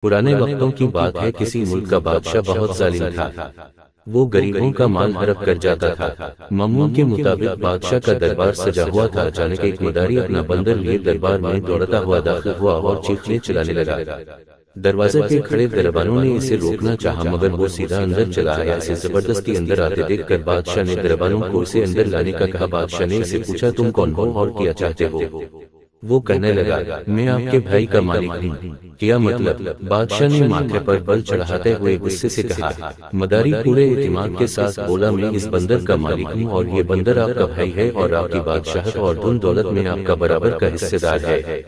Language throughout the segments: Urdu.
پرانے وقتوں کی بات ہے، کسی ملک کا بادشاہ بہت ظالم تھا۔ وہ غریبوں کا مال ہڑپ کر جاتا تھا۔ معمول کے مطابق بادشاہ کا دربار سجا ہوا تھا۔ اچانک ایک مداری اپنا بندر لیے دربار میں دوڑتا ہوا داخل ہوا اور چیخنے چلانے لگا۔ دروازے پہ کھڑے دربانوں نے اسے روکنا چاہا، مگر وہ سیدھا اندر چلا آیا۔ اسے زبردستی اندر آتے دیکھ کر بادشاہ نے دربانوں کو اسے اندر لانے کا کہا۔ بادشاہ نے اسے پوچھا، تم کون ہو اور کیا چاہتے ہو؟ وہ کہنے لگا، میں آپ کے بھائی کا مالک ہوں۔ کیا مطلب؟ بادشاہ نے ماتھے پر بل چڑھاتے ہوئے غصے سے کہا۔ مداری پورے اعتماد کے ساتھ بولا، میں اس بندر کا مالک ہوں اور یہ بندر آپ کا بھائی ہے اور آپ کی بادشاہت اور دھن دولت میں آپ کا برابر کا حصہ دار ہے۔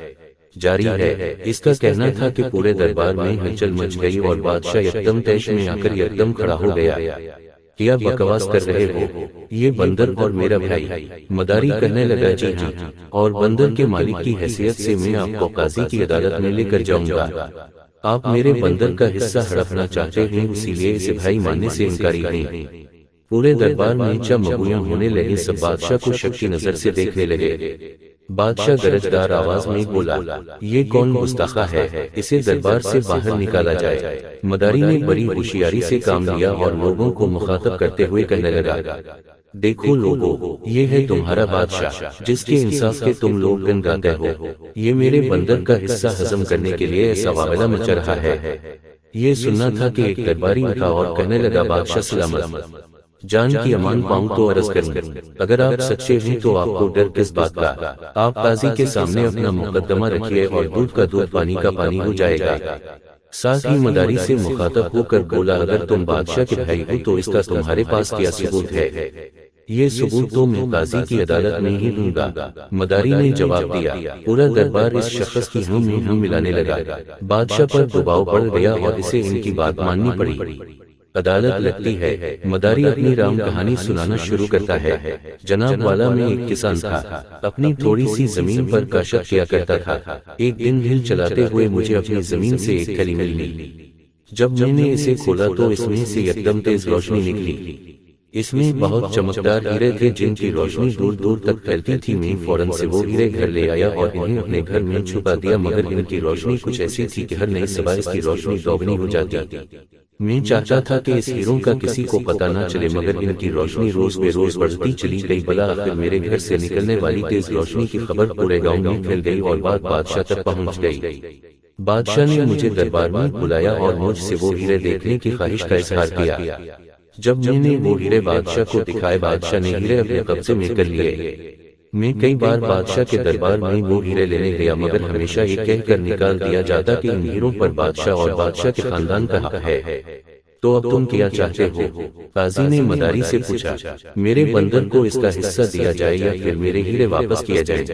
جاری ہے۔ اس کا کہنا تھا کہ پورے دربار میں ہلچل مچ گئی اور بادشاہ یکدم طیش میں آ کر یکدم کھڑا ہو گیا۔ کیا بکواس کر رہے ہو؟ یہ بندر اور میرا بھائی؟ مداری کہنے لگا، جی ہاں، اور بندر کے مالک کی حیثیت سے میں آپ کو قاضی کی عدالت میں لے کر جاؤں گا۔ آپ میرے بندر کا حصہ ہڑپنا چاہتے ہیں، اسی لیے اسے بھائی ماننے سے انکاری ہیں۔ پورے دربار میں چمگویاں ہونے لگی، سب بادشاہ کو شک کی نظر سے دیکھنے لگے۔ بادشاہ گرجدار آواز میں بولا، یہ کون گستاخ ہے؟ اسے دربار سے باہر نکالا جائے۔ مداری نے بڑی ہوشیاری سے کام لیا اور لوگوں کو مخاطب کرتے ہوئے کہنے لگا، دیکھو لوگو، یہ ہے تمہارا بادشاہ، جس کے انصاف کے تم لوگ گن گاتے ہو۔ یہ میرے بندر کا حصہ ہضم کرنے کے لیے ایسا واویلا مچا رہا ہے۔ یہ سننا تھا کہ ایک درباری اٹھا اور کہنے لگا، بادشاہ سلامت، جان کی امان پاؤں تو عرض کروں، اگر آپ سچے ہیں تو آپ کو ڈر کس بات کا؟ آپ قاضی کے سامنے اپنا مقدمہ رکھیے اور دودھ کا دودھ پانی کا پانی ہو جائے گا۔ ساتھ ہی مداری سے مخاطب ہو کر بولا، اگر تم بادشاہ کے بھائی ہو تو اس کا تمہارے پاس کیا ثبوت ہے؟ یہ ثبوت تو میں قاضی کی عدالت میں ہی دوں گا۔ مداری نے جواب دیا۔ پورا دربار اس شخص کی ہم میں ہم ملانے لگا۔ بادشاہ پر دباؤ بڑھ گیا اور اسے ان کی بات ماننی پڑی۔ عدالت لگتی ہے۔ مداری اپنی رام کہانی سنانا شروع کرتا ہے۔ جناب والا میں ایک کسان تھا، اپنی تھوڑی سی زمین پر کاشت کیا کرتا تھا۔ ایک دن ہل چلاتے ہوئے مجھے اپنی زمین سے ایک تھیلی ملی۔ جب میں نے اسے کھولا تو اس میں سے یکدم تیز روشنی نکلی۔ اس میں بہت چمکدار ہیرے تھے جن کی روشنی دور دور تک پھیلتی تھی۔ میں فوراً سے وہ ہیرے گھر لے آیا اور انہیں اپنے گھر میں چھپا دیا، مگر ان کی روشنی کچھ ایسی تھی کہ ہر نئی صبح اس کی روشنی دوگنی ہو جاتی۔ میں چاہتا تھا کہ اس ہیروں کا کسی کو پتہ نہ چلے، مگر ان کی روشنی روز بے روز بڑھتی چلی گئی۔ بلا آخر میرے گھر سے نکلنے والی تیز روشنی کی خبر پورے گاؤں میں پھیل گئی اور بات بادشاہ تک پہنچ گئی۔ بادشاہ نے مجھے دربار میں بلایا اور مجھ سے وہ ہیرے دیکھنے کی خواہش کا اظہار کیا۔ جب میں نے وہ ہیرے بادشاہ کو دکھائے، بادشاہ نے ہیرے اپنے قبضے میں کر لیے۔ میں کئی بار بادشاہ کے دربار میں وہ ہیرے لینے گیا، مگر ہمیشہ یہ کہہ کر نکال دیا جاتا کہ ان ہیروں پر بادشاہ اور بادشاہ کے خاندان کا حق ہے۔ تو اب تم کیا چاہتے ہو؟ قاضی نے مداری سے پوچھا۔ میرے بندر کو اس کا حصہ دیا جائے یا پھر میرے ہیرے واپس کیا جائے؟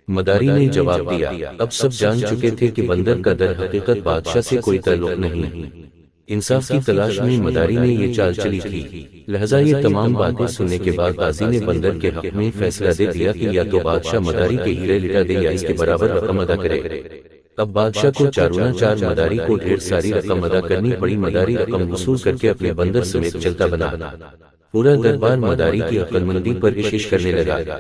مداری نے جواب دیا، اب سب جان چکے تھے کہ بندر کا در حقیقت بادشاہ سے کوئی تعلق نہیں۔ انصاف کی تلاش میں مداری نے یہ چال چلی تھی، لہذا یہ تمام باتیں سننے کے بعد قاضی نے بندر کے حق میں فیصلہ دے دیا کہ یا تو بادشاہ مداری کے ہیرے لٹا دے یا اس کے برابر رقم ادا کرے۔ اب بادشاہ کو چاروں چار مداری کو ڈھیر ساری رقم ادا کرنی پڑی۔ مداری رقم وصول کر کے اپنے بندر سمیت چلتا بنا۔ پورا دربار مداری کی عقل مندی پر عشش کرنے لگا۔